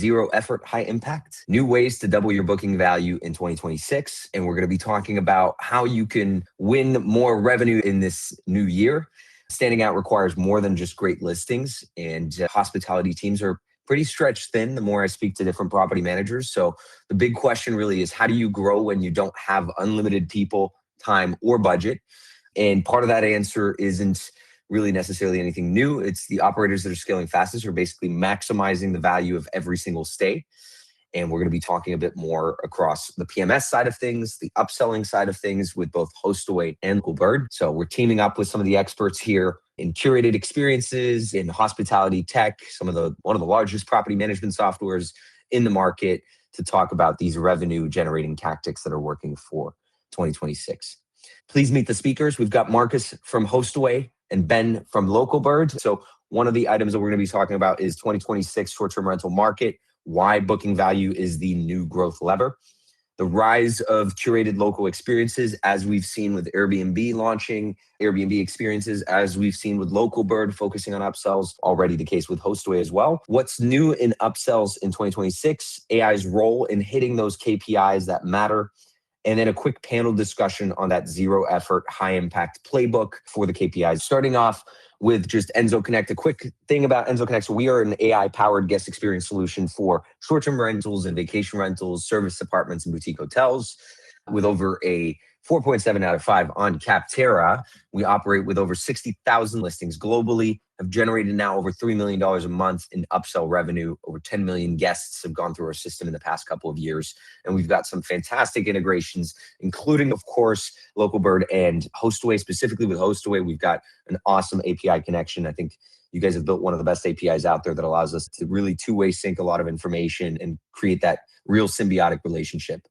zero effort, high impact, new ways to double your booking value in 2026. And we're going to be talking about how you can win more revenue in this new year. Standing out requires more than just great listings, and hospitality teams are pretty stretched thin the more I speak to different property managers. So the big question really is, how do you grow when you don't have unlimited people, time, or budget? And part of that answer isn't really necessarily anything new. It's the operators that are scaling fastest are basically maximizing the value of every single stay. And we're going to be talking a bit more across the PMS side of things, the upselling side of things with both Hostaway and Localbird. So we're teaming up with some of the experts here in curated experiences, in hospitality tech, one of the largest property management softwares in the market, to talk about these revenue generating tactics that are working for 2026. Please meet the speakers. We've got Marcus from Hostaway and Ben from Localbird. So one of the items that we're going to be talking about is 2026 short-term rental market, why booking value is the new growth lever, the rise of curated local experiences, as we've seen with Airbnb launching Airbnb experiences, as we've seen with Localbird focusing on upsells, already the case with Hostaway as well. What's new in upsells in 2026, AI's role in hitting those KPIs that matter, and then a quick panel discussion on that zero effort, high impact playbook for the KPIs. Starting off with just Enso Connect. A quick thing about Enso Connect. So we are an AI powered guest experience solution for short-term rentals and vacation rentals, service apartments and boutique hotels. With over a 4.7 out of 5 on Capterra, we operate with over 60,000 listings globally, have generated now over $3 million a month in upsell revenue. Over 10 million guests have gone through our system in the past couple of years. And we've got some fantastic integrations, including, of course, Localbird and Hostaway. Specifically with Hostaway, we've got an awesome API connection. I think you guys have built one of the best APIs out there that allows us to really two-way sync a lot of information and create that real symbiotic relationship.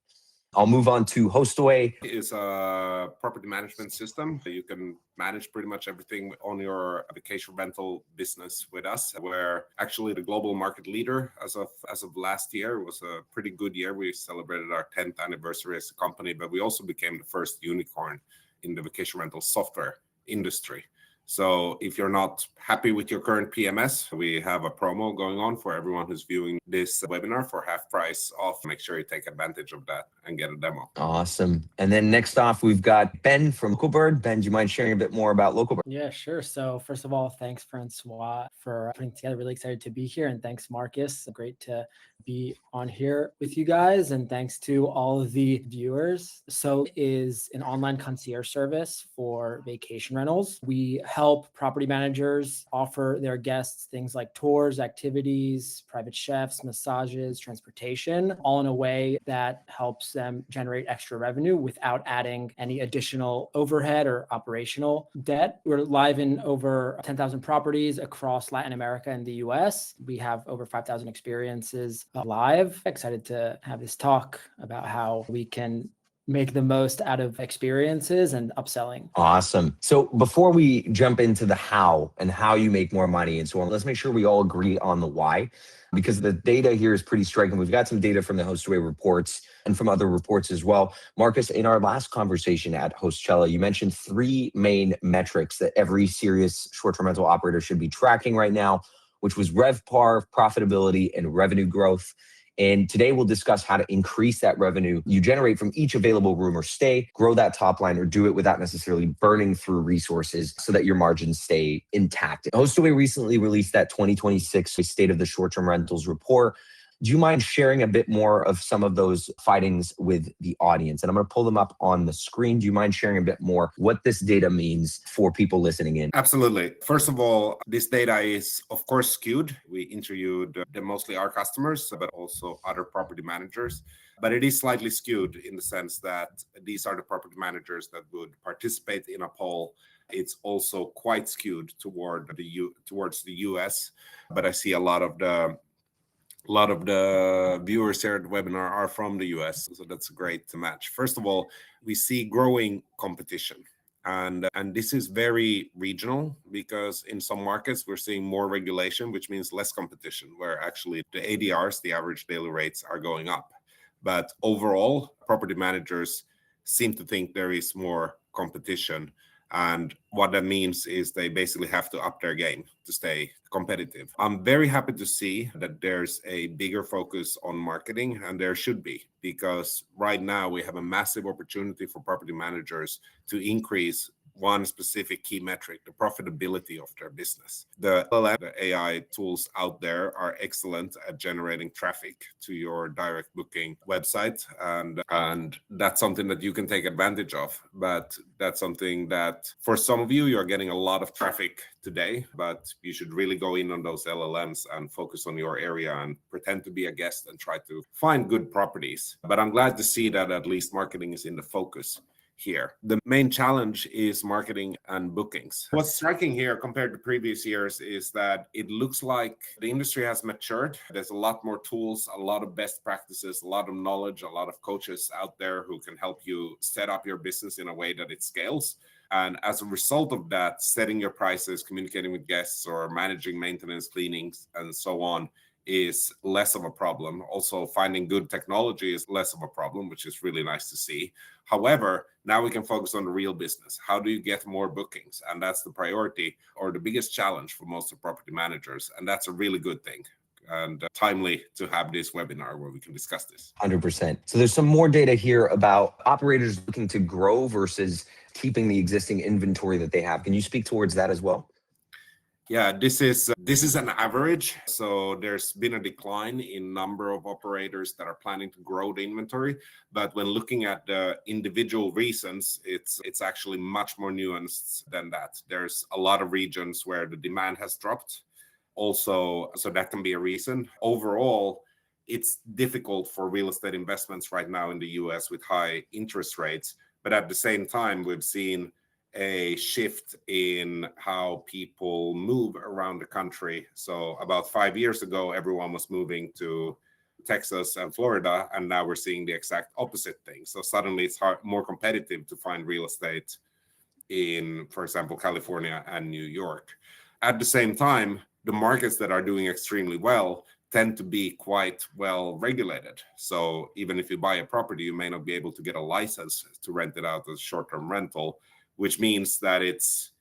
I'll move on to Hostaway. It's a property management system. You can manage pretty much everything on your vacation rental business with us. We're actually the global market leader as of last year. It was a pretty good year. We celebrated our 10th anniversary as a company, but we also became the first unicorn in the vacation rental software industry. So if you're not happy with your current PMS, we have a promo going on for everyone who's viewing this webinar for half price off. Make sure you take advantage of that and get a demo. Awesome. And then next off, we've got Ben from Localbird. Ben, do you mind sharing a bit more about Localbird? Yeah, sure. So first of all, thanks, Francois, for putting together. Really excited to be here. And thanks, Marcus. Great to be on here with you guys. And thanks to all of the viewers. So is an online concierge service for vacation rentals. We help property managers offer their guests things like tours, activities, private chefs, massages, transportation, all in a way that helps them generate extra revenue without adding any additional overhead or operational debt. We're live in over 10,000 properties across Latin America and the US. We have over 5,000 experiences live. Excited to have this talk about how we can make the most out of experiences and upselling. Awesome. So before we jump into the how and how you make more money and so on, let's make sure we all agree on the why, because the data here is pretty striking. We've got some data from the Hostaway reports and from other reports as well. Marcus, in our last conversation at Hostcella, you mentioned 3 main metrics that every serious short-term rental operator should be tracking right now, which was RevPAR, profitability, and revenue growth. And today we'll discuss how to increase that revenue you generate from each available room or stay, grow that top line, or do it without necessarily burning through resources so that your margins stay intact. Hostaway recently released that 2026 State of the Short-Term Rentals report. Do you mind sharing a bit more of some of those findings with the audience? And I'm going to pull them up on the screen. Do you mind sharing a bit more what this data means for people listening in? Absolutely. First of all, this data is, of course, skewed. We interviewed mostly our customers, but also other property managers. But it is slightly skewed in the sense that these are the property managers that would participate in a poll. It's also quite skewed towards the US. But I see a lot of the viewers here at the webinar are from the US, so that's great to match. First of all, we see growing competition, and this is very regional because in some markets we're seeing more regulation, which means less competition, where actually the ADRs, the average daily rates, are going up. But overall, property managers seem to think there is more competition. And what that means is they basically have to up their game to stay competitive. I'm very happy to see that there's a bigger focus on marketing, and there should be, because right now we have a massive opportunity for property managers to increase one specific key metric, the profitability of their business. The LLM, the AI tools out there are excellent at generating traffic to your direct booking website. And that's something that you can take advantage of. But that's something that for some of you, you're getting a lot of traffic today, but you should really go in on those LLMs and focus on your area and pretend to be a guest and try to find good properties. But I'm glad to see that at least marketing is in the focus here. The main challenge is marketing and bookings. What's striking here compared to previous years is that it looks like the industry has matured. There's a lot more tools, a lot of best practices, a lot of knowledge, a lot of coaches out there who can help you set up your business in a way that it scales. And as a result of that, setting your prices, communicating with guests, or managing maintenance, cleanings, and so on is less of a problem. Also, finding good technology is less of a problem, which is really nice to see. However, now we can focus on the real business. How do you get more bookings? And that's the priority, or the biggest challenge for most of property managers. And that's a really good thing, and timely to have this webinar where we can discuss this. 100%. So there's some more data here about operators looking to grow versus keeping the existing inventory that they have. Can you speak towards that as well? Yeah, this is an average. So there's been a decline in number of operators that are planning to grow the inventory. But when looking at the individual reasons, it's actually much more nuanced than that. There's a lot of regions where the demand has dropped. Also, so that can be a reason. Overall, it's difficult for real estate investments right now in the US with high interest rates. But at the same time, we've seen a shift in how people move around the country. So about 5 years ago, everyone was moving to Texas and Florida, and now we're seeing the exact opposite thing. So suddenly it's more competitive to find real estate in, for example, California and New York. At the same time, the markets that are doing extremely well tend to be quite well regulated. So even if you buy a property, you may not be able to get a license to rent it out as short-term rental, which means that it's,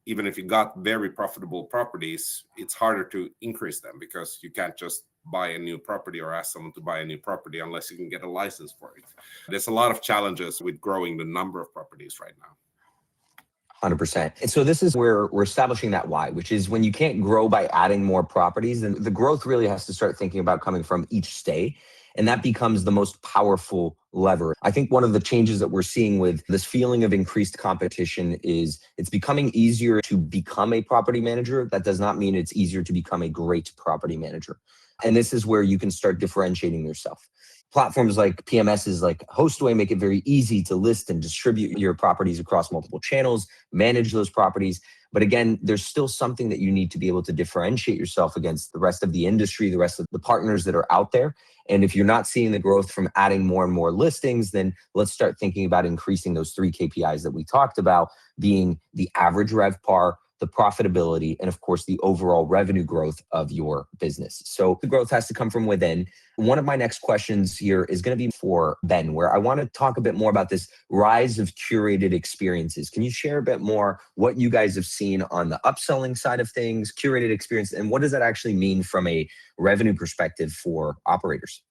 even if you got very profitable properties, it's harder to increase them because you can't just buy a new property or ask someone to buy a new property unless you can get a license for it. There's a lot of challenges with growing the number of properties right now. 100%. And so this is where we're establishing that why, which is when you can't grow by adding more properties, then the growth really has to start thinking about coming from each stay. And that becomes the most powerful lever. I think one of the changes that we're seeing with this feeling of increased competition is it's becoming easier to become a property manager. That does not mean it's easier to become a great property manager. And this is where you can start differentiating yourself. Platforms like PMSs like Hostaway make it very easy to list and distribute your properties across multiple channels, manage those properties. But again, there's still something that you need to be able to differentiate yourself against the rest of the industry, the rest of the partners that are out there. And if you're not seeing the growth from adding more and more listings, then let's start thinking about increasing those 3 KPIs that we talked about, being the average RevPAR, the profitability, and of course, the overall revenue growth of your business. So the growth has to come from within. One of my next questions here is going to be for Ben, where I want to talk a bit more about this rise of curated experiences. Can you share a bit more what you guys have seen on the upselling side of things, curated experience, and what does that actually mean from a revenue perspective for operators?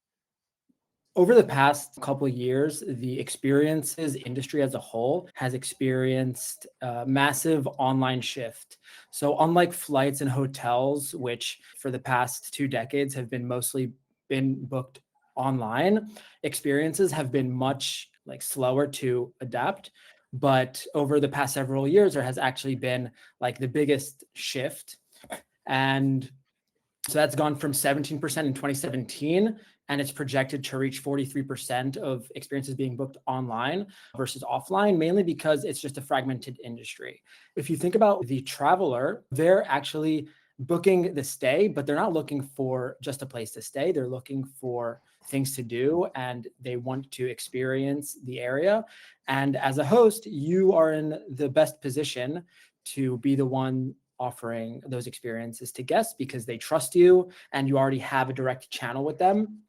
Over the past couple of years, the experiences industry as a whole has experienced a massive online shift. So unlike flights and hotels, which for the past 2 decades have been mostly been booked online, experiences have been much slower to adapt. But over the past several years, there has actually been the biggest shift. And so that's gone from 17% in 2017, and it's projected to reach 43% of experiences being booked online versus offline, mainly because it's just a fragmented industry. If you think about the traveler, they're actually booking the stay, but they're not looking for just a place to stay. They're looking for things to do, and they want to experience the area. And as a host, you are in the best position to be the one offering those experiences to guests because they trust you and you already have a direct channel with them.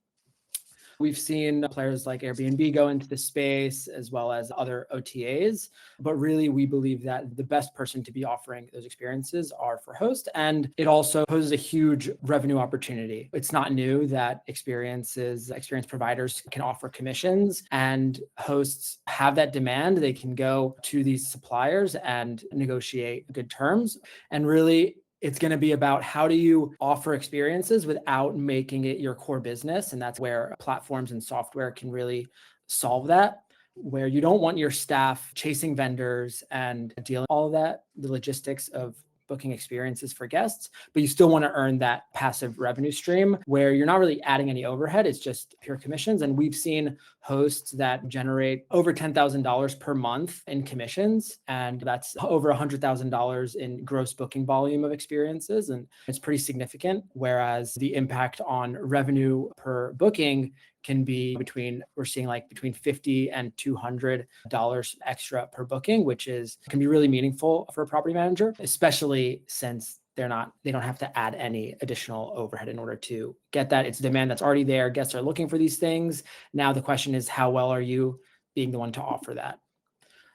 We've seen players like Airbnb go into the space as well as other OTAs, but really we believe that the best person to be offering those experiences are for hosts. And it also poses a huge revenue opportunity. It's not new that experience providers can offer commissions, and hosts have that demand. They can go to these suppliers and negotiate good terms. And really, it's going to be about how do you offer experiences without making it your core business. And that's where platforms and software can really solve that, where you don't want your staff chasing vendors and dealing all of that, the logistics of booking experiences for guests, but you still want to earn that passive revenue stream where you're not really adding any overhead. It's just pure commissions. And we've seen hosts that generate over $10,000 per month in commissions. And that's over $100,000 in gross booking volume of experiences. And it's pretty significant. Whereas the impact on revenue per booking can be between $50 and $200 extra per booking, which can be really meaningful for a property manager, especially since they don't have to add any additional overhead in order to get that. It's demand that's already there. Guests are looking for these things. Now the question is, how well are you being the one to offer that?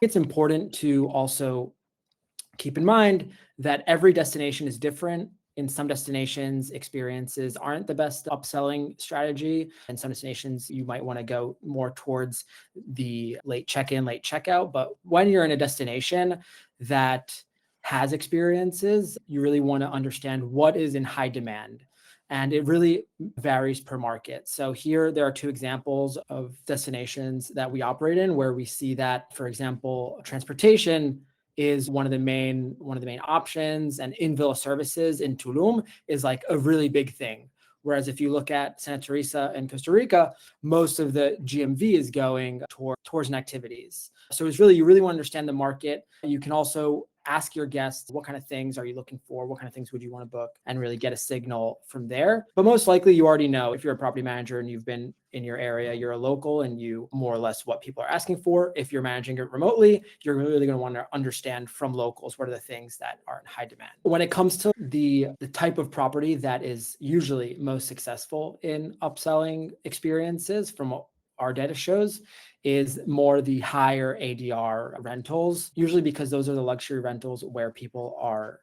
It's important to also keep in mind that every destination is different. In some destinations, experiences aren't the best upselling strategy. In some destinations, you might want to go more towards the late check-in, late checkout. But when you're in a destination that has experiences, you really want to understand what is in high demand. And it really varies per market. So here, there are two examples of destinations that we operate in where we see that, for example, transportation is one of the main options, and in-villa services in Tulum is like a really big thing. Whereas if you look at Santa Teresa in Costa Rica, most of the GMV is going toward tours and activities. So you really want to understand the market. You can also ask your guests, what kind of things are you looking for? What kind of things would you want to book? And really get a signal from there. But most likely you already know, if you're a property manager and you've been in your area, you're a local and you more or less what people are asking for. If you're managing it remotely, you're really going to want to understand from locals, what are the things that are in high demand. When it comes to the type of property that is usually most successful in upselling experiences, from what our data shows, is more the higher ADR rentals, usually because those are the luxury rentals where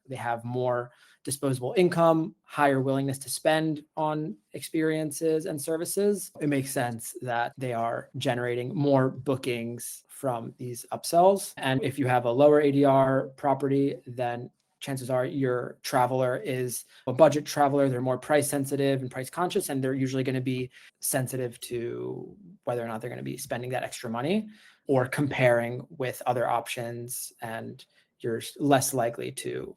they have more disposable income, higher willingness to spend on experiences and services. It makes sense that they are generating more bookings from these upsells. And if you have a lower ADR property, then chances are your traveler is a budget traveler. They're more price sensitive and price conscious, and they're usually going to be sensitive to whether or not they're going to be spending that extra money or comparing with other options, and you're less likely to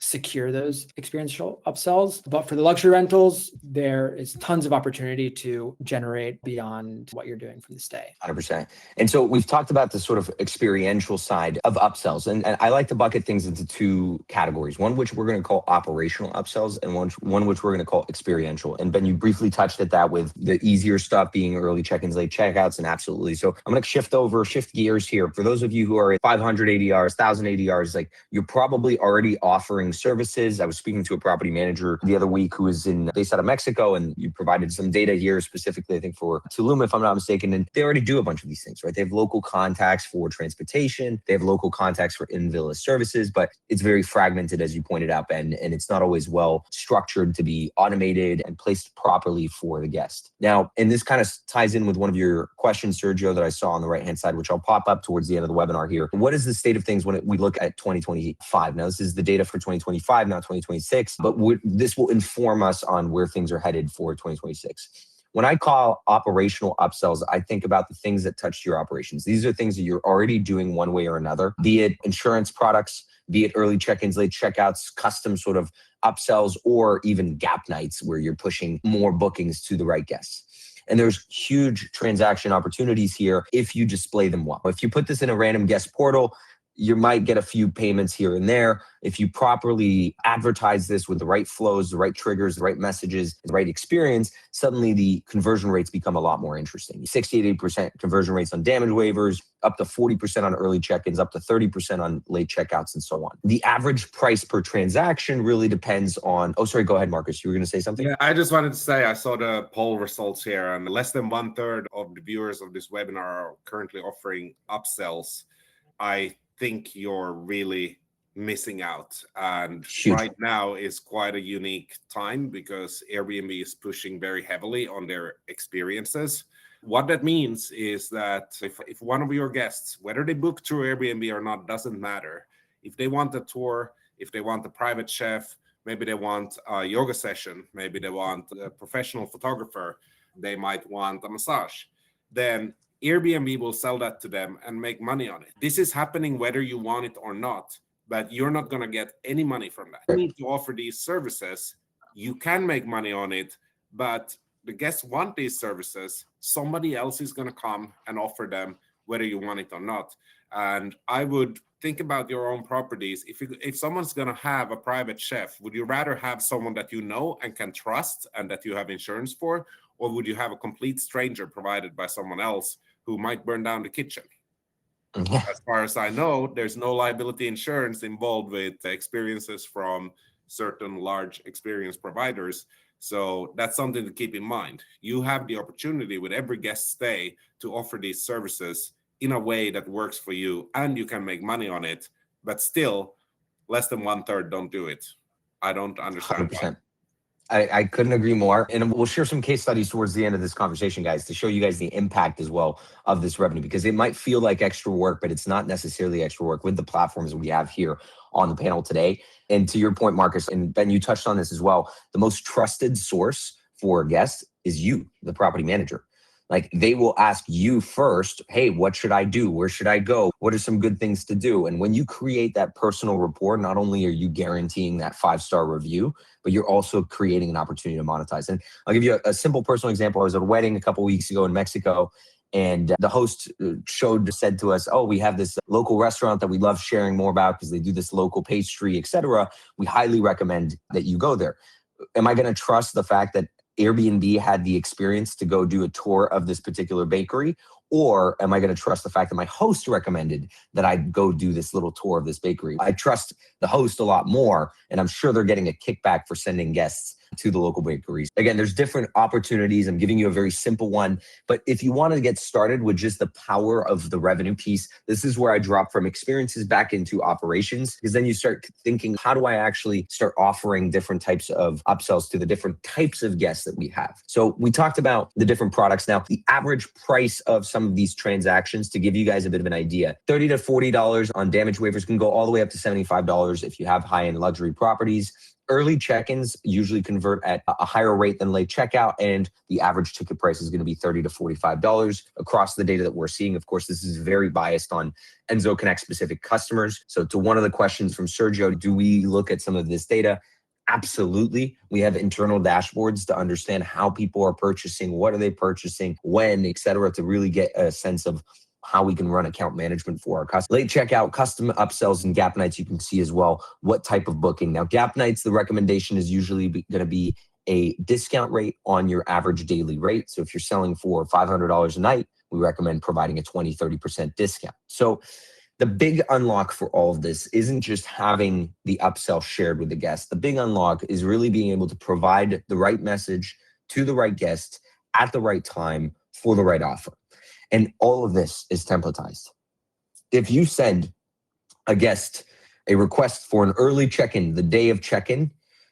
secure those experiential upsells. But for the luxury rentals, there is tons of opportunity to generate beyond what you're doing from the stay. 100%. And so we've talked about the sort of experiential side of upsells. And I like to bucket things into two categories, one which we're going to call operational upsells and one which we're going to call experiential. And Ben, you briefly touched at that with the easier stuff being early check-ins, late checkouts, and absolutely. So I'm going to shift gears here. For those of you who are at 500 ADRs, 1,000 ADRs, like you're probably already offering services. I was speaking to a property manager the other week who is based out of Mexico, and you provided some data here specifically, I think, for Tulum, if I'm not mistaken. And they already do a bunch of these things, right? They have local contacts for transportation. They have local contacts for in-villa services, but it's very fragmented, as you pointed out, Ben, and it's not always well structured to be automated and placed properly for the guest. Now, and this kind of ties in with one of your questions, Sergio, that I saw on the right-hand side, which I'll pop up towards the end of the webinar here. What is the state of things when we look at 2025? Now, this is the data for 2025, not 2026, but this will inform us on where things are headed for 2026. When I call operational upsells, I think about the things that touch your operations. These are things that you're already doing one way or another, be it insurance products, be it early check-ins, late checkouts, custom sort of upsells, or even gap nights where you're pushing more bookings to the right guests. And there's huge transaction opportunities here if you display them well. If you put this in a random guest portal, you might get a few payments here and there. If you properly advertise this with the right flows, the right triggers, the right messages, the right experience, suddenly the conversion rates become a lot more interesting. 68% conversion rates on damage waivers, up to 40% on early check-ins, up to 30% on late checkouts, and so on. The average price per transaction really depends on, oh, sorry, go ahead, Marcus. You were going to say something? Yeah, I just wanted to say I saw the poll results here, and less than 1/3 of the viewers of this webinar are currently offering upsells. I think you're really missing out. And Huge. right now is quite a unique time because Airbnb is pushing very heavily on their experiences. What that means is that if one of your guests, whether they book through Airbnb or not, doesn't matter. If they want a tour, if they want a private chef, maybe they want a yoga session, maybe they want a professional photographer, they might want a massage, then Airbnb will sell that to them and make money on it. This is happening whether you want it or not, but you're not going to get any money from that. You need to offer these services. You can make money on it, but the guests want these services. Somebody else is going to come and offer them whether you want it or not. And I would think about your own properties. If someone's going to have a private chef, would you rather have someone that you know and can trust and that you have insurance for, or would you have a complete stranger provided by someone else who might burn down the kitchen? Yeah. As far as I know, there's no liability insurance involved with experiences from certain large experience providers. So that's something to keep in mind. You have the opportunity with every guest stay to offer these services in a way that works for you, and you can make money on it, but still less than 1/3 don't do it. I don't understand 100%. I couldn't agree more. And we'll share some case studies towards the end of this conversation, guys, to show you guys the impact as well of this revenue, because it might feel like extra work, but it's not necessarily extra work with the platforms we have here on the panel today. And to your point, Marcus, and Ben, you touched on this as well, the most trusted source for guests is you, the property manager. Like, they will ask you first, hey, what should I do? Where should I go? What are some good things to do? And when you create that personal rapport, not only are you guaranteeing that 5-star review, but you're also creating an opportunity to monetize. And I'll give you a simple personal example. I was at a wedding a couple of weeks ago in Mexico, and the host said to us, oh, we have this local restaurant that we love sharing more about because they do this local pastry, etc. We highly recommend that you go there. Am I going to trust the fact that Airbnb had the experience to go do a tour of this particular bakery? Or am I going to trust the fact that my host recommended that I go do this little tour of this bakery? I trust the host a lot more, and I'm sure they're getting a kickback for sending guests to the local bakeries. Again, there's different opportunities. I'm giving you a very simple one, but if you want to get started with just the power of the revenue piece, this is where I drop from experiences back into operations, because then you start thinking, how do I actually start offering different types of upsells to the different types of guests that we have? So we talked about the different products. Now, the average price of some of these transactions, to give you guys a bit of an idea, $30 to $40 on damage waivers, can go all the way up to $75 if you have high-end luxury properties. Early check-ins usually convert at a higher rate than late checkout, and the average ticket price is going to be $30 to $45 across the data that we're seeing. Of course, this is very biased on Enso Connect specific customers. So to one of the questions from Sergio, do we look at some of this data? Absolutely. We have internal dashboards to understand how people are purchasing, what are they purchasing, when, et cetera, to really get a sense of how we can run account management for our customers. Late checkout, custom upsells, and gap nights, you can see as well what type of booking. Now, gap nights, the recommendation is usually going to be a discount rate on your average daily rate. So if you're selling for $500 a night, we recommend providing a 20, 30% discount. So the big unlock for all of this isn't just having the upsell shared with the guest. The big unlock is really being able to provide the right message to the right guest at the right time for the right offer. And all of this is templatized. If you send a guest a request for an early check-in the day of check-in,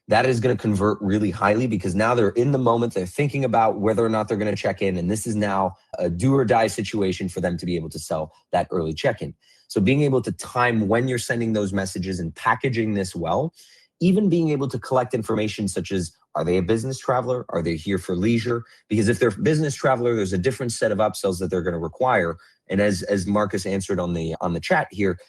that is going to convert really highly, because now they're in the moment, they're thinking about whether or not they're going to check in. And this is now a do or die situation for them to be able to sell that early check-in. So being able to time when you're sending those messages and packaging this well, even being able to collect information such as, are they a business traveler? Are they here for leisure? Because if they're a business traveler, there's a different set of upsells that they're going to require. And as Marcus answered on the chat here,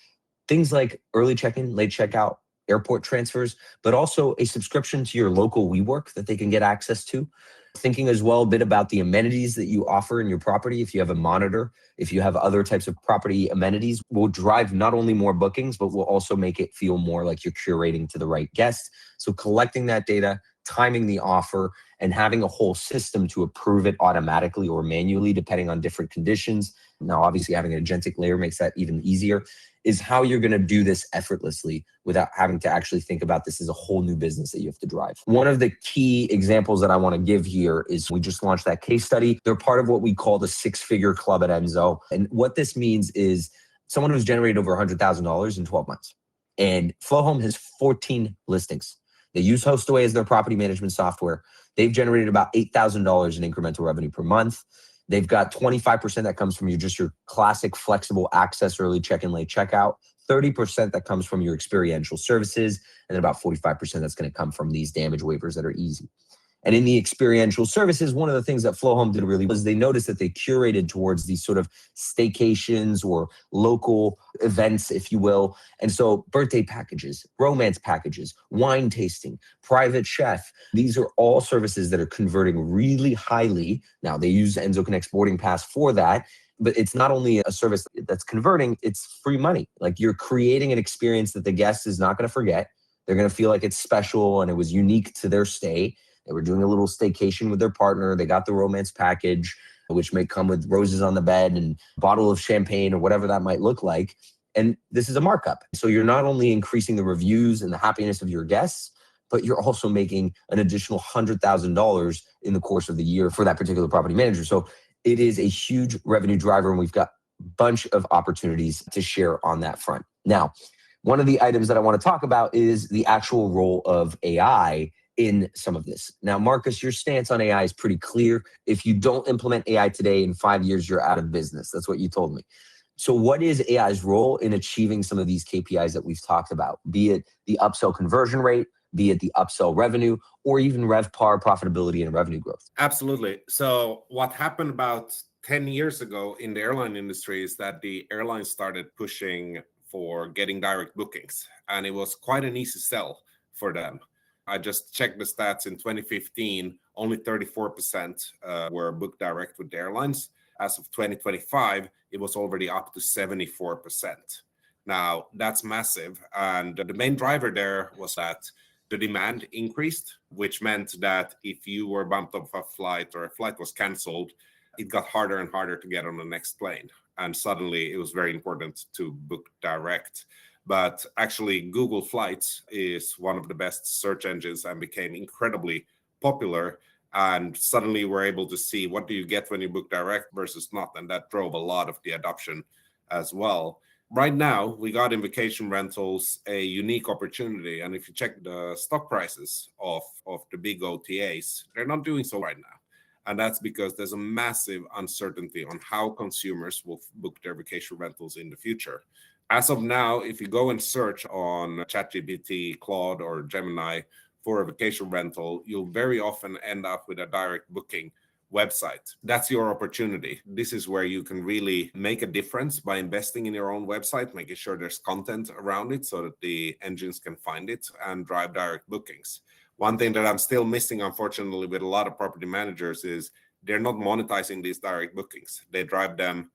things like early check-in, late checkout, airport transfers, but also a subscription to your local WeWork that they can get access to. Thinking as well a bit about the amenities that you offer in your property. If you have a monitor, if you have other types of property amenities, will drive not only more bookings, but will also make it feel more like you're curating to the right guest. So collecting that data, timing the offer, and having a whole system to approve it automatically or manually, depending on different conditions. Now, obviously, having an agentic layer makes that even easier, is how you're going to do this effortlessly without having to actually think about this as a whole new business that you have to drive. One of the key examples that I want to give here is we just launched that case study. They're part of what we call the six-figure club at Enso. And what this means is someone who's generated over $100,000 in 12 months. And FLOHOM has 14 listings. They use Hostaway as their property management software. They've generated about $8,000 in incremental revenue per month. They've got 25% that comes from your classic flexible access, early check-in, late checkout, 30% that comes from your experiential services, and then about 45% that's going to come from these damage waivers that are easy. And in the experiential services, one of the things that FLOHOM did really was they noticed that they curated towards these sort of staycations or local events, if you will. And so birthday packages, romance packages, wine tasting, private chef, these are all services that are converting really highly. Now, they use Enso Connect's boarding pass for that, but it's not only a service that's converting, it's free money. Like, you're creating an experience that the guest is not going to forget. They're going to feel like it's special and it was unique to their stay. They were doing a little staycation with their partner. They got the romance package, which may come with roses on the bed and a bottle of champagne or whatever that might look like. And this is a markup. So you're not only increasing the reviews and the happiness of your guests, but you're also making an additional $100,000 in the course of the year for that particular property manager. So it is a huge revenue driver, and we've got a bunch of opportunities to share on that front. Now, one of the items that I want to talk about is the actual role of AI in some of this. Now, Marcus, your stance on AI is pretty clear. If you don't implement AI today, in 5 years, you're out of business. That's what you told me. So what is AI's role in achieving some of these KPIs that we've talked about, be it the upsell conversion rate, be it the upsell revenue, or even RevPAR profitability and revenue growth? Absolutely. So what happened about 10 years ago in the airline industry is that the airlines started pushing for getting direct bookings, and it was quite an easy sell for them. I just checked the stats in 2015, only 34% were booked direct with the airlines. As of 2025, it was already up to 74%. Now, that's massive. And the main driver there was that the demand increased, which meant that if you were bumped off a flight or a flight was canceled, it got harder and harder to get on the next plane. And suddenly it was very important to book direct. But actually, Google Flights is one of the best search engines and became incredibly popular. And suddenly we're able to see what do you get when you book direct versus not. And that drove a lot of the adoption as well. Right now, we got in vacation rentals a unique opportunity. And if you check the stock prices of the big OTAs, they're not doing so right now. And that's because there's a massive uncertainty on how consumers will book their vacation rentals in the future. As of now, if you go and search on ChatGPT, Claude, or Gemini for a vacation rental, you'll very often end up with a direct booking website. That's your opportunity. This is where you can really make a difference by investing in your own website, making sure there's content around it so that the engines can find it and drive direct bookings. One thing that I'm still missing, unfortunately, with a lot of property managers is they're not monetizing these direct bookings. They drive them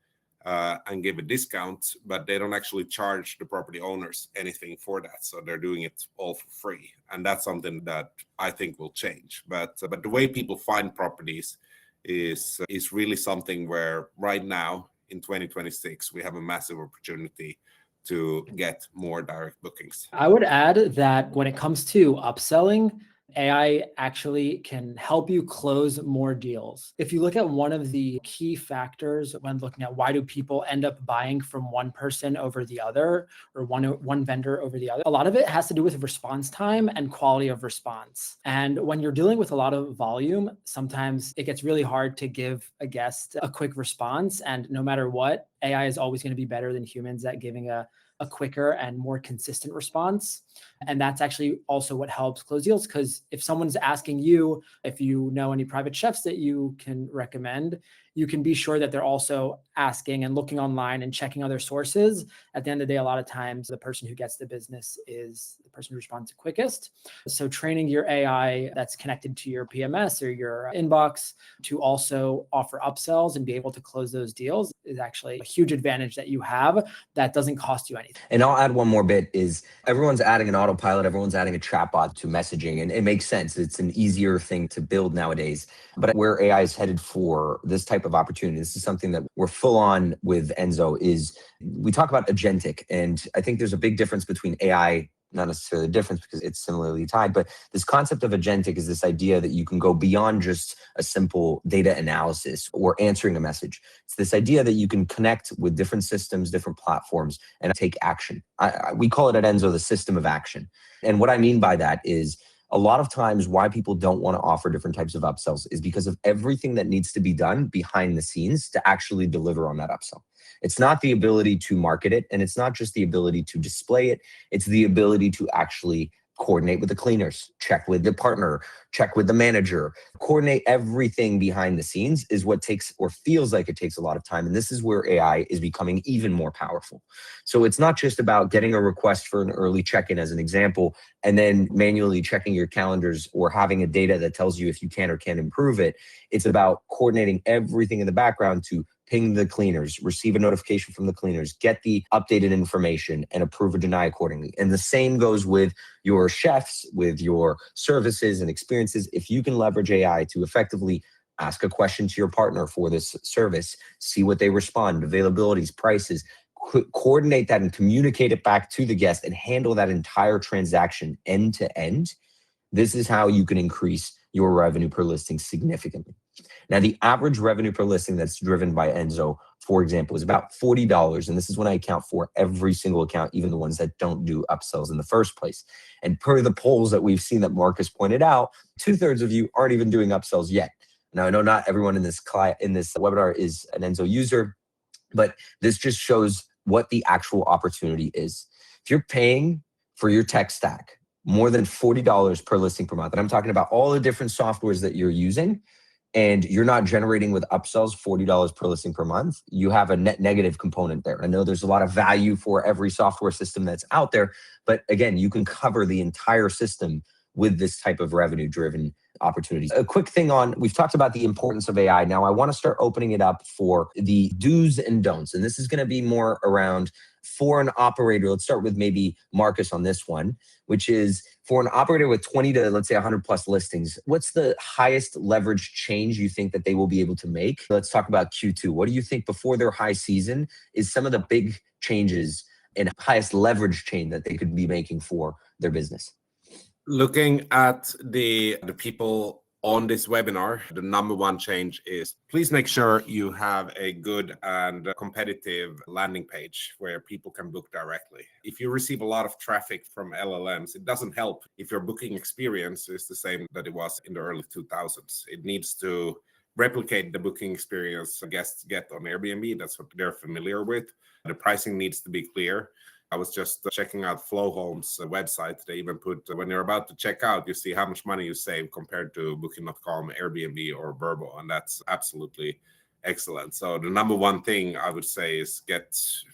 and give a discount, but they don't actually charge the property owners anything for that. So they're doing it all for free. And that's something that I think will change. But the way people find properties is really something where right now in 2026, we have a massive opportunity to get more direct bookings. I would add that when it comes to upselling, AI actually can help you close more deals. If you look at one of the key factors when looking at why do people end up buying from one person over the other or one vendor over the other, a lot of it has to do with response time and quality of response. And when you're dealing with a lot of volume, sometimes it gets really hard to give a guest a quick response. And no matter what, AI is always going to be better than humans at giving a quicker and more consistent response. And that's actually also what helps close deals, because if someone's asking you if you know any private chefs that you can recommend, you can be sure that they're also asking and looking online and checking other sources. At the end of the day, a lot of times the person who gets the business is the person who responds the quickest. So training your AI that's connected to your PMS or your inbox to also offer upsells and be able to close those deals is actually a huge advantage that you have that doesn't cost you anything. And I'll add one more bit is everyone's adding an autopilot, everyone's adding a chatbot to messaging, and it makes sense. It's an easier thing to build nowadays. But where AI is headed for this type of opportunity, this is something that we're full on with Enso, is we talk about agentic. And I think there's a big difference between AI, not necessarily a difference because it's similarly tied, but this concept of agentic is this idea that you can go beyond just a simple data analysis or answering a message. It's this idea that you can connect with different systems, different platforms, and take action. We call it at Enso the system of action. And what I mean by that is a lot of times why people don't want to offer different types of upsells is because of everything that needs to be done behind the scenes to actually deliver on that upsell. It's not the ability to market it, and it's not just the ability to display it. It's the ability to actually coordinate with the cleaners, check with the partner, check with the manager, coordinate everything behind the scenes is what takes or feels like it takes a lot of time. And this is where AI is becoming even more powerful. So it's not just about getting a request for an early check-in as an example, and then manually checking your calendars or having a data that tells you if you can or can't improve it. It's about coordinating everything in the background to ping the cleaners, receive a notification from the cleaners, get the updated information, and approve or deny accordingly. And the same goes with your chefs, with your services and experiences. If you can leverage AI to effectively ask a question to your partner for this service, see what they respond, availabilities, prices, coordinate that and communicate it back to the guest and handle that entire transaction end to end, this is how you can increase your revenue per listing significantly. Now, the average revenue per listing that's driven by Enso, for example, is about $40. And this is when I account for every single account, even the ones that don't do upsells in the first place. And per the polls that we've seen that Marcus pointed out, 2/3 of you aren't even doing upsells yet. Now, I know not everyone in this webinar is an Enso user, but this just shows what the actual opportunity is. If you're paying for your tech stack more than $40 per listing per month, and I'm talking about all the different softwares that you're using, and you're not generating with upsells $40 per listing per month, you have a net negative component there. I know there's a lot of value for every software system that's out there, but again, you can cover the entire system with this type of revenue-driven opportunities. A quick thing we've talked about the importance of AI. Now I want to start opening it up for the do's and don'ts. And this is going to be more around for an operator. Let's start with maybe Marcus on this one, which is for an operator with 20 to let's say 100 plus listings, what's the highest leverage change you think that they will be able to make? Let's talk about Q2. What do you think before their high season is some of the big changes and highest leverage change that they could be making for their business? Looking at the people on this webinar, the number one change is please make sure you have a good and competitive landing page where people can book directly. If you receive a lot of traffic from LLMs, it doesn't help if your booking experience is the same that it was in the early 2000s. It needs to replicate the booking experience guests get on Airbnb. That's what they're familiar with. The pricing needs to be clear. I was just checking out FLOHOM's website. They even put, when you're about to check out, you see how much money you save compared to Booking.com, Airbnb, or Vrbo. And that's absolutely excellent. So the number one thing I would say is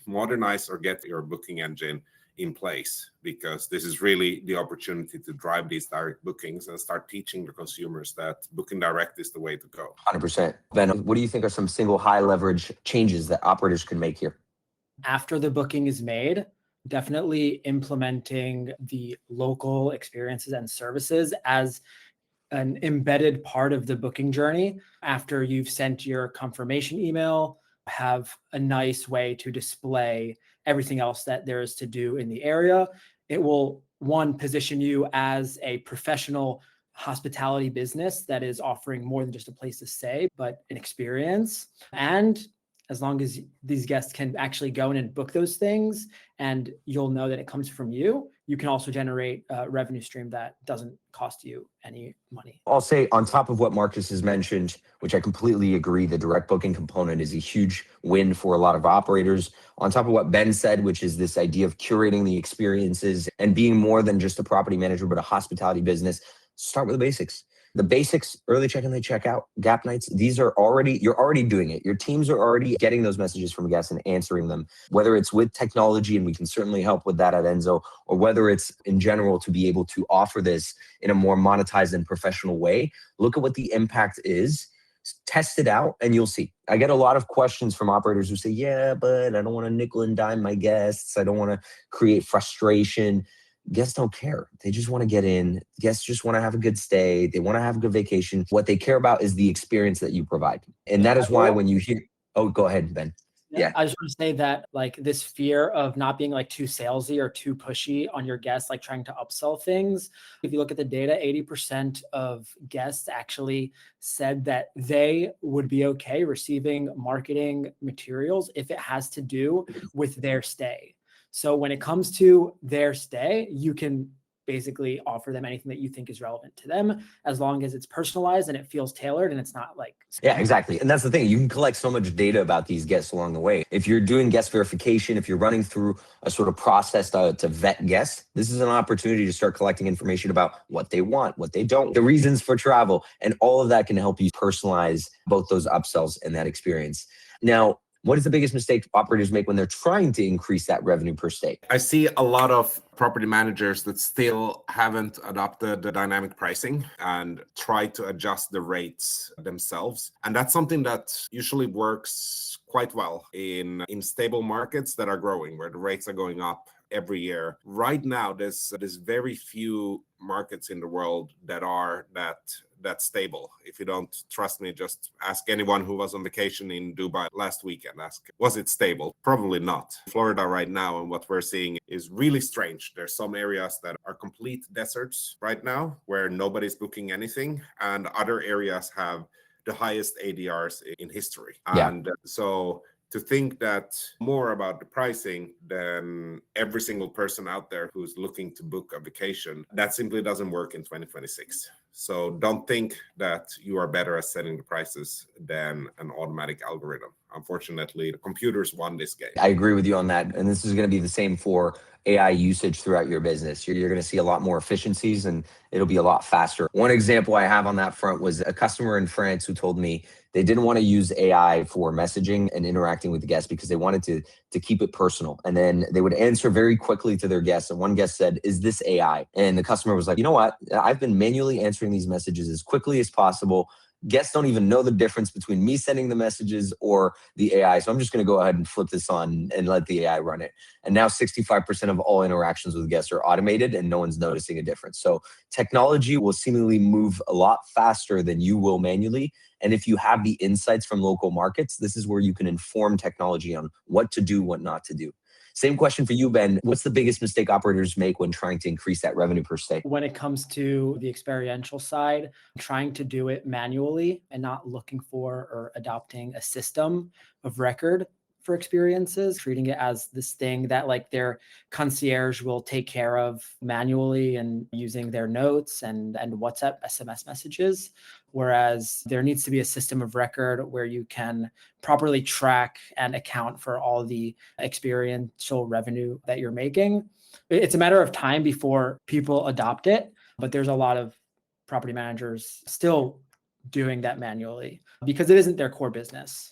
modernize or get your booking engine in place, because this is really the opportunity to drive these direct bookings and start teaching the consumers that booking direct is the way to go. 100%. Ben, what do you think are some single high leverage changes that operators can make here? After the booking is made, definitely implementing the local experiences and services as an embedded part of the booking journey. After you've sent your confirmation email, have a nice way to display everything else that there is to do in the area. It will, one, position you as a professional hospitality business that is offering more than just a place to stay, but an experience. And as long as these guests can actually go in and book those things and you'll know that it comes from you, you can also generate a revenue stream that doesn't cost you any money. I'll say on top of what Marcus has mentioned, which I completely agree, the direct booking component is a huge win for a lot of operators. On top of what Ben said, which is this idea of curating the experiences and being more than just a property manager, but a hospitality business, start with the basics. The basics, early check-in, late check-out, gap nights, you're already doing it. Your teams are already getting those messages from guests and answering them, whether it's with technology, and we can certainly help with that at Enso, or whether it's in general to be able to offer this in a more monetized and professional way. Look at what the impact is, test it out, and you'll see. I get a lot of questions from operators who say, yeah, but I don't want to nickel and dime my guests. I don't want to create frustration. Guests don't care. They just want to get in. Guests just want to have a good stay. They want to have a good vacation. What they care about is the experience that you provide. And that is why when you hear, oh, go ahead, Ben. Yeah. I just want to say that like this fear of not being like too salesy or too pushy on your guests, like trying to upsell things. If you look at the data, 80% of guests actually said that they would be okay receiving marketing materials if it has to do with their stay. So when it comes to their stay, you can basically offer them anything that you think is relevant to them, as long as it's personalized and it feels tailored and it's not like... Yeah, exactly. And that's the thing. You can collect so much data about these guests along the way. If you're doing guest verification, if you're running through a sort of process to vet guests, this is an opportunity to start collecting information about what they want, what they don't, the reasons for travel, and all of that can help you personalize both those upsells and that experience. Now, what is the biggest mistake operators make when they're trying to increase that revenue per stay? I see a lot of property managers that still haven't adopted the dynamic pricing and try to adjust the rates themselves. And that's something that usually works quite well in stable markets that are growing, where the rates are going up every year. Right now, there's very few markets in the world that are that stable. If you don't trust me, just ask anyone who was on vacation in Dubai last weekend. Ask, was it stable? Probably not. Florida right now, and what we're seeing is really strange. There's some areas that are complete deserts right now where nobody's booking anything, and other areas have the highest ADRs in history. Yeah. And so to think that more about the pricing than every single person out there who's looking to book a vacation, that simply doesn't work in 2026. So don't think that you are better at setting the prices than an automatic algorithm. Unfortunately, the computers won this game. I agree with you on that. And this is going to be the same for AI usage throughout your business. You're going to see a lot more efficiencies and it'll be a lot faster. One example I have on that front was a customer in France who told me they didn't want to use AI for messaging and interacting with the guests because they wanted to keep it personal. And then they would answer very quickly to their guests. And one guest said, "Is this AI?" And the customer was like, "You know what? I've been manually answering these messages as quickly as possible. Guests don't even know the difference between me sending the messages or the AI. So I'm just going to go ahead and flip this on and let the AI run it." And now 65% of all interactions with guests are automated and no one's noticing a difference. So technology will seemingly move a lot faster than you will manually. And if you have the insights from local markets, this is where you can inform technology on what to do, what not to do. Same question for you, Ben. What's the biggest mistake operators make when trying to increase that revenue per stay? When it comes to the experiential side, trying to do it manually and not looking for or adopting a system of record for experiences, treating it as this thing that like their concierge will take care of manually and using their notes and WhatsApp SMS messages. Whereas there needs to be a system of record where you can properly track and account for all the experiential revenue that you're making. It's a matter of time before people adopt it, but there's a lot of property managers still doing that manually because it isn't their core business.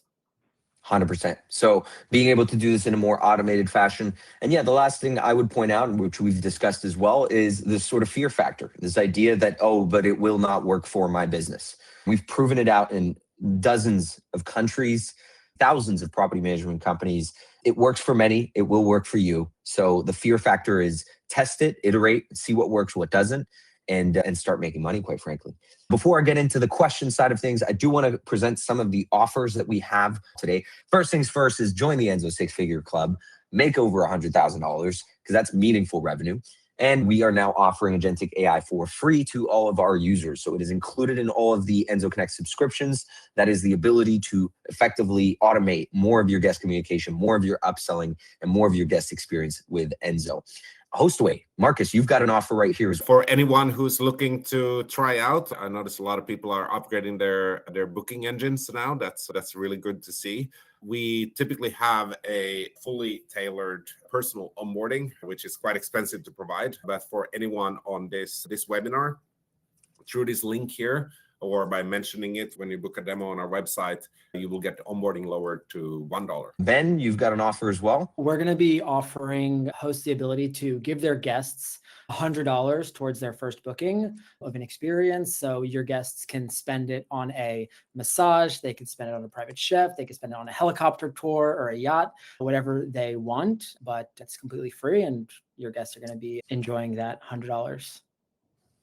100%. So being able to do this in a more automated fashion. And yeah, the last thing I would point out, which we've discussed as well, is this sort of fear factor, this idea that, oh, but it will not work for my business. We've proven it out in dozens of countries, thousands of property management companies. It works for many, it will work for you. So the fear factor is test it, iterate, see what works, what doesn't, and start making money, quite frankly. Before I get into the question side of things, I do want to present some of the offers that we have today. First things first is join the Enso Six Figure Club, make over $100,000 because that's meaningful revenue. And we are now offering agentic AI for free to all of our users. So it is included in all of the Enso Connect subscriptions. That is the ability to effectively automate more of your guest communication, more of your upselling, and more of your guest experience with Enso. Hostaway, Marcus, you've got an offer right here. For anyone who's looking to try out, I notice a lot of people are upgrading their booking engines now. That's really good to see. We typically have a fully tailored personal onboarding, which is quite expensive to provide. But for anyone on this webinar, through this link here, or by mentioning it when you book a demo on our website, you will get the onboarding lowered to $1. Ben, you've got an offer as well. We're going to be offering hosts the ability to give their guests $100 towards their first booking of an experience. So your guests can spend it on a massage, they can spend it on a private chef, they can spend it on a helicopter tour or a yacht, whatever they want, but it's completely free and your guests are going to be enjoying that $100.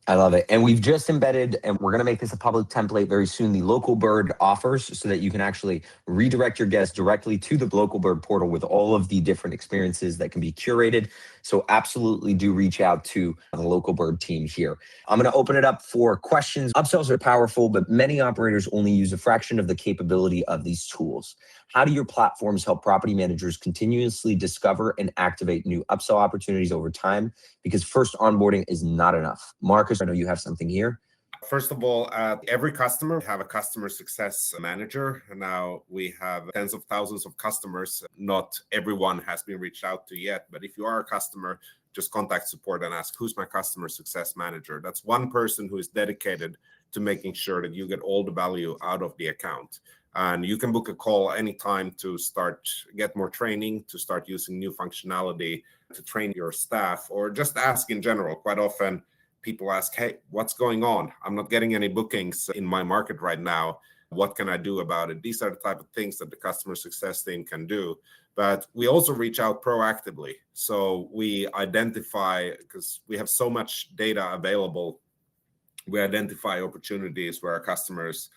I love it. And we've just embedded, and we're going to make this a public template very soon, the Localbird offers, so that you can actually redirect your guests directly to the Localbird portal with all of the different experiences that can be curated. So absolutely do reach out to the Localbird team here. I'm going to open it up for questions. Upsells are powerful, but many operators only use a fraction of the capability of these tools. How do your platforms help property managers continuously discover and activate new upsell opportunities over time? Because first onboarding is not enough. Marcus, I know you have something here. First of all, every customer have a customer success manager. Now we have tens of thousands of customers. Not everyone has been reached out to yet, but if you are a customer, just contact support and ask, who's my customer success manager? That's one person who is dedicated to making sure that you get all the value out of the account. And you can book a call anytime to get more training, to start using new functionality, to train your staff, or just ask in general. Quite often, people ask, hey, what's going on? I'm not getting any bookings in my market right now. What can I do about it? These are the type of things that the customer success team can do. But we also reach out proactively. So we identify, because we have so much data available, we identify opportunities where our customers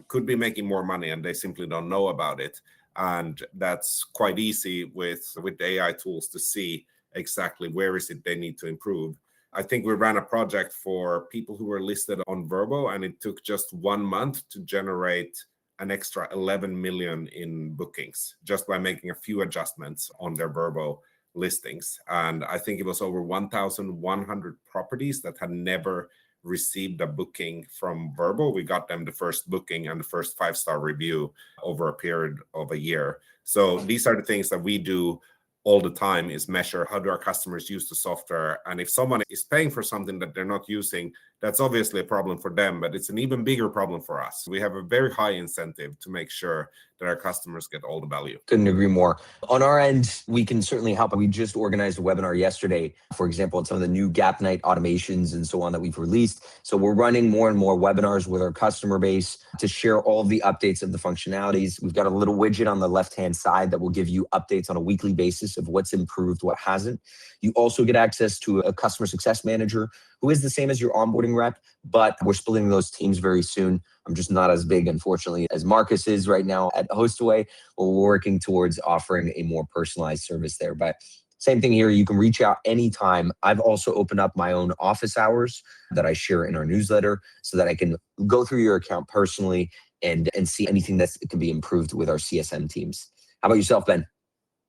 could be making more money and they simply don't know about it. And that's quite easy with the AI tools to see exactly where is it they need to improve. I think we ran a project for people who were listed on Vrbo, and it took just 1 month to generate an extra 11 million in bookings just by making a few adjustments on their Vrbo listings. And I think it was over 1,100 properties that had never received a booking from Vrbo. We got them the first booking and the first 5-star review over a period of a year. So these are the things that we do all the time, is measure how do our customers use the software. And if someone is paying for something that they're not using, that's obviously a problem for them, but it's an even bigger problem for us. We have a very high incentive to make sure that our customers get all the value. Couldn't agree more. On our end, we can certainly help. We just organized a webinar yesterday, for example, on some of the new gap night automations and so on that we've released. So we're running more and more webinars with our customer base to share all of the updates of the functionalities. We've got a little widget on the left-hand side that will give you updates on a weekly basis of what's improved, what hasn't. You also get access to a customer success manager who is the same as your onboarding rep, but we're splitting those teams very soon. I'm just not as big, unfortunately, as Marcus is right now at Hostaway. We're working towards offering a more personalized service there. But same thing here. You can reach out anytime. I've also opened up my own office hours that I share in our newsletter so that I can go through your account personally and see anything that can be improved with our CSM teams. How about yourself, Ben?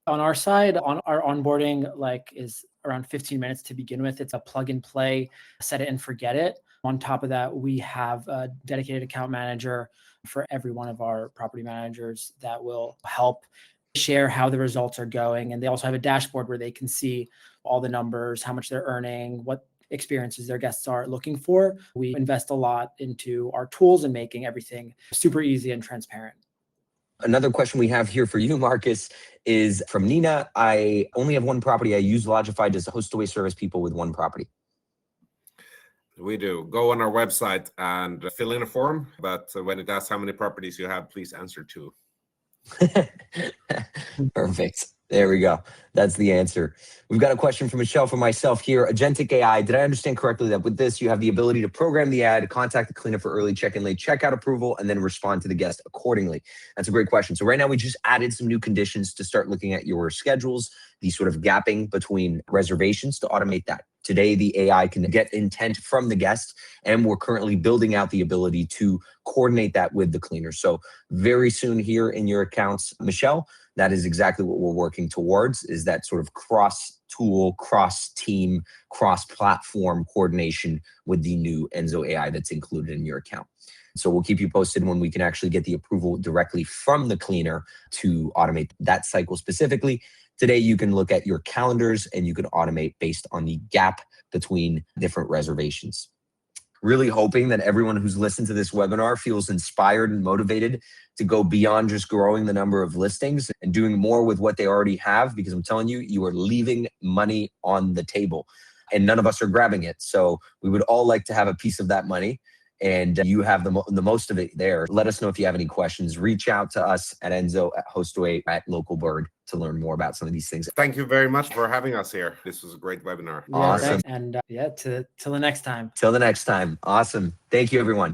On our side, on our onboarding, is around 15 minutes to begin with. It's a plug and play, set it and forget it. On top of that, we have a dedicated account manager for every one of our property managers that will help share how the results are going. And they also have a dashboard where they can see all the numbers, how much they're earning, what experiences their guests are looking for. We invest a lot into our tools and making everything super easy and transparent. Another question we have here for you, Marcus, is from Nina. I only have one property. I use Logify. Does Hostaway service people with one property? We do. Go on our website and fill in a form. But when it asks how many properties you have, please answer 2. Perfect. There we go. That's the answer. We've got a question from Michelle for myself here. Agentic AI, did I understand correctly that with this, you have the ability to program the ad, contact the cleaner for early check-in, late checkout approval, and then respond to the guest accordingly? That's a great question. So right now we just added some new conditions to start looking at your schedules, the sort of gapping between reservations to automate that. Today, the AI can get intent from the guest, and we're currently building out the ability to coordinate that with the cleaner. So very soon here in your accounts, Michelle, that is exactly what we're working towards, is that sort of cross-tool, cross-team, cross-platform coordination with the new Enso AI that's included in your account. So we'll keep you posted when we can actually get the approval directly from the cleaner to automate that cycle specifically. Today, you can look at your calendars and you can automate based on the gap between different reservations. Really hoping that everyone who's listened to this webinar feels inspired and motivated to go beyond just growing the number of listings and doing more with what they already have, because I'm telling you, you are leaving money on the table and none of us are grabbing it. So we would all like to have a piece of that money, and you have the most of it there. Let us know if you have any questions. Reach out to us at Enso, at Hostaway, at Localbird to learn more about some of these things. Thank you very much for having us here. This was a great webinar. Yeah, Awesome. thanks. And till the next time. Till the next time. Awesome. Thank you, everyone.